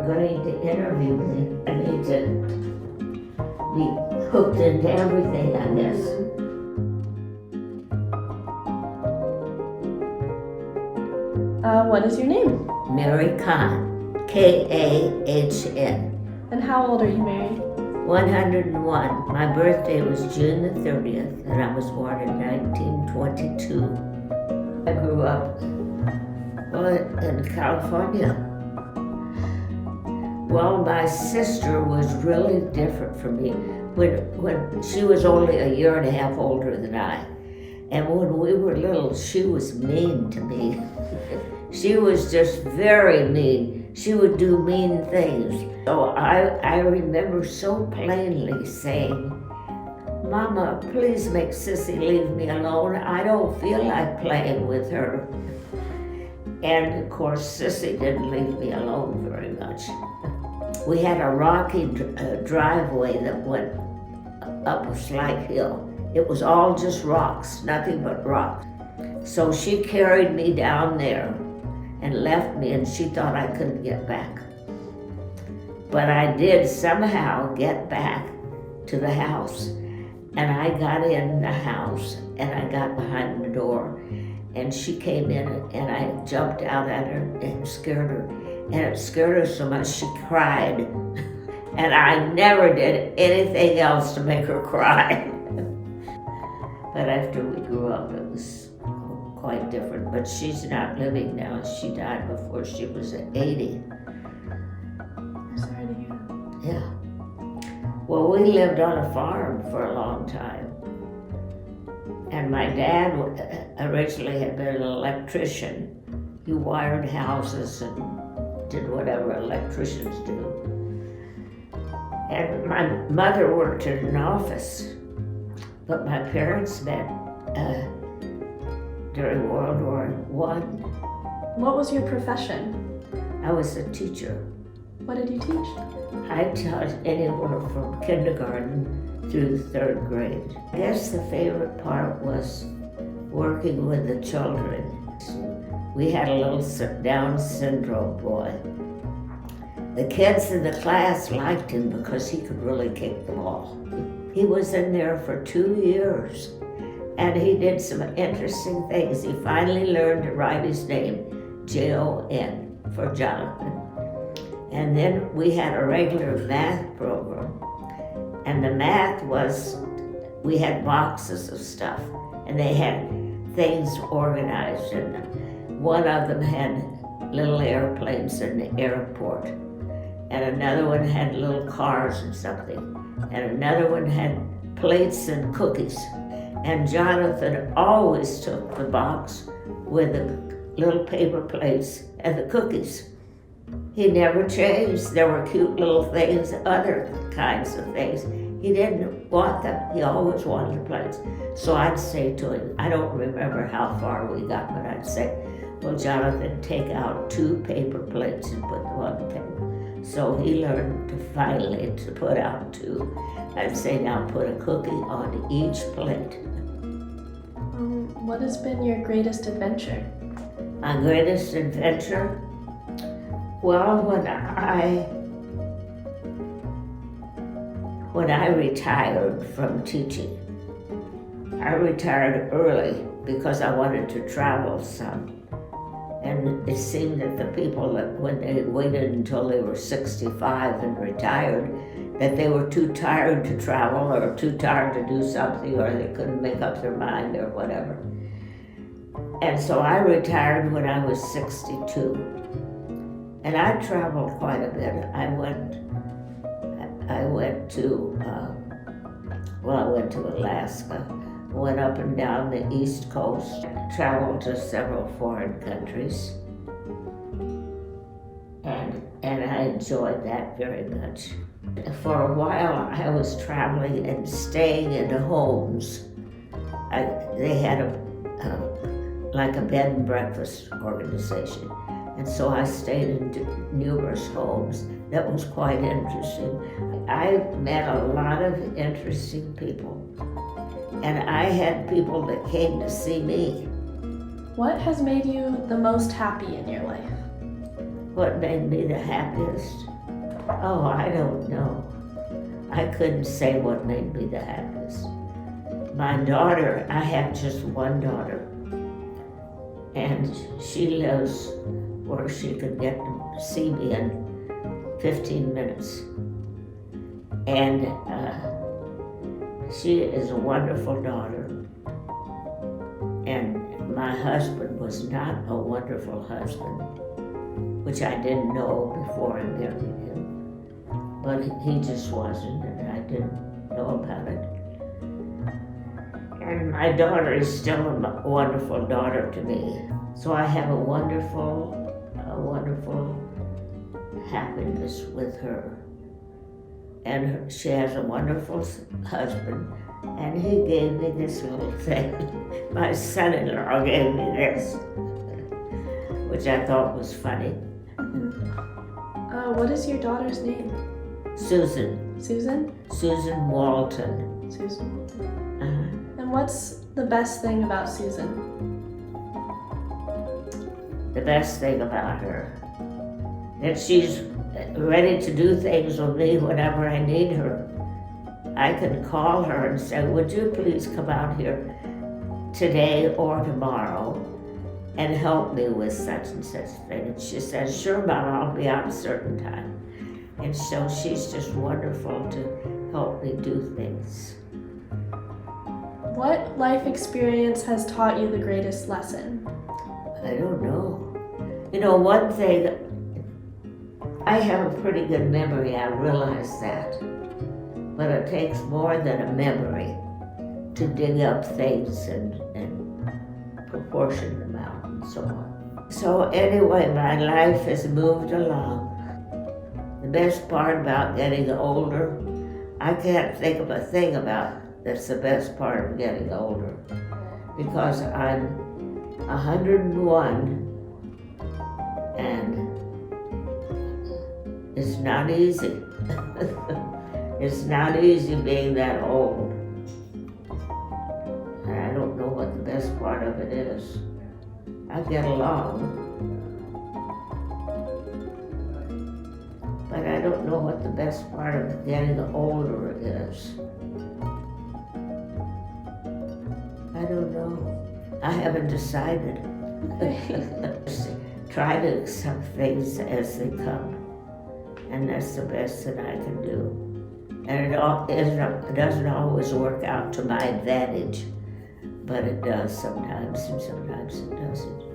you're going to interview me, I need to be hooked into everything, I guess. What is your name? Mary Kahn, K-A-H-N. And how old are you, Mary? 101. My birthday was June the 30th, and I was born in 1922. I grew up in California. Well, my sister was really different from me. When she was only a year and a half older than I. And when we were little, she was mean to me. She was just very mean. She would do mean things. So I remember so plainly saying, "Mama, please make Sissy leave me alone. I don't feel like playing with her." And of course, Sissy didn't leave me alone very much. We had a rocky driveway that went up a slight hill. It was all just rocks, nothing but rocks. So she carried me down there and left me, and she thought I couldn't get back. But I did somehow get back to the house, and I got in the house, and I got behind the door, and she came in, and I jumped out at her and scared her, and it scared her so much she cried, and I never did anything else to make her cry. But after we grew up, it was quite different. But she's not living now. She died before she was 80. I'm sorry to hear that. Yeah. Well, we lived on a farm for a long time. And my dad originally had been an electrician. He wired houses and did whatever electricians do. And my mother worked in an office. But my parents met during World War I. What was your profession? I was a teacher. What did you teach? I taught anywhere from kindergarten through third grade. I guess the favorite part was working with the children. We had a little Down syndrome boy. The kids in the class liked him because he could really kick the ball. He was in there for 2 years, and he did some interesting things. He finally learned to write his name, Jon, for Jonathan. And then we had a regular math program, and the math was, we had boxes of stuff, and they had things organized, and one of them had little airplanes in the airport, and another one had little cars and something. And another one had plates and cookies. And Jonathan always took the box with the little paper plates and the cookies. He never changed. There were cute little things, other kinds of things. He didn't want them. He always wanted the plates. So I'd say to him, I don't remember how far we got, but I'd say, "Well, Jonathan, take out 2 paper plates and put them on the table." So he learned finally to put out 2. I'd say, "Now put a cookie on each plate." What has been your greatest adventure? My greatest adventure? Well, when I retired from teaching, I retired early because I wanted to travel some. And it seemed that the people that when they waited until they were 65 and retired, that they were too tired to travel or too tired to do something, or they couldn't make up their mind or whatever. And so I retired when I was 62. And I traveled quite a bit. I went to Alaska, went up and down the East Coast, traveled to several foreign countries, and I enjoyed that very much. For a while, I was traveling and staying in homes. They had like a bed and breakfast organization, and so I stayed in numerous homes. That was quite interesting. I met a lot of interesting people. And I had people that came to see me. What has made you the most happy in your life? What made me the happiest? Oh, I don't know. I couldn't say what made me the happiest. My daughter, I have just one daughter, and she lives where she could get to see me in 15 minutes. And she is a wonderful daughter. And my husband was not a wonderful husband, which I didn't know before I married him. But he just wasn't, and I didn't know about it. And my daughter is still a wonderful daughter to me. So I have a wonderful happiness with her. And she has a wonderful husband, and he gave me this little thing. My son-in-law gave me this, which I thought was funny. What is your daughter's name? Susan. Susan? Susan Walton. Susan. Uh-huh. And what's the best thing about Susan? The best thing about her, that she's ready to do things with me whenever I need her. I can call her and say, would you please come out here today or tomorrow and help me with such and such thing? And she says, sure, Mom, I'll be out a certain time. And so she's just wonderful to help me do things. What life experience has taught you the greatest lesson? I don't know. You know, one thing, I have a pretty good memory, I realize that. But it takes more than a memory to dig up things and proportion them out and so on. So anyway, my life has moved along. The best part about getting older, I can't think of a thing about that's the best part of getting older, because I'm 101 and it's not easy. It's not easy being that old. And I don't know what the best part of it is. I get along, but I don't know what the best part of getting older is. I don't know. I haven't decided. Try to accept things as they come, and that's the best that I can do. And it doesn't always work out to my advantage, but it does sometimes, and sometimes it doesn't.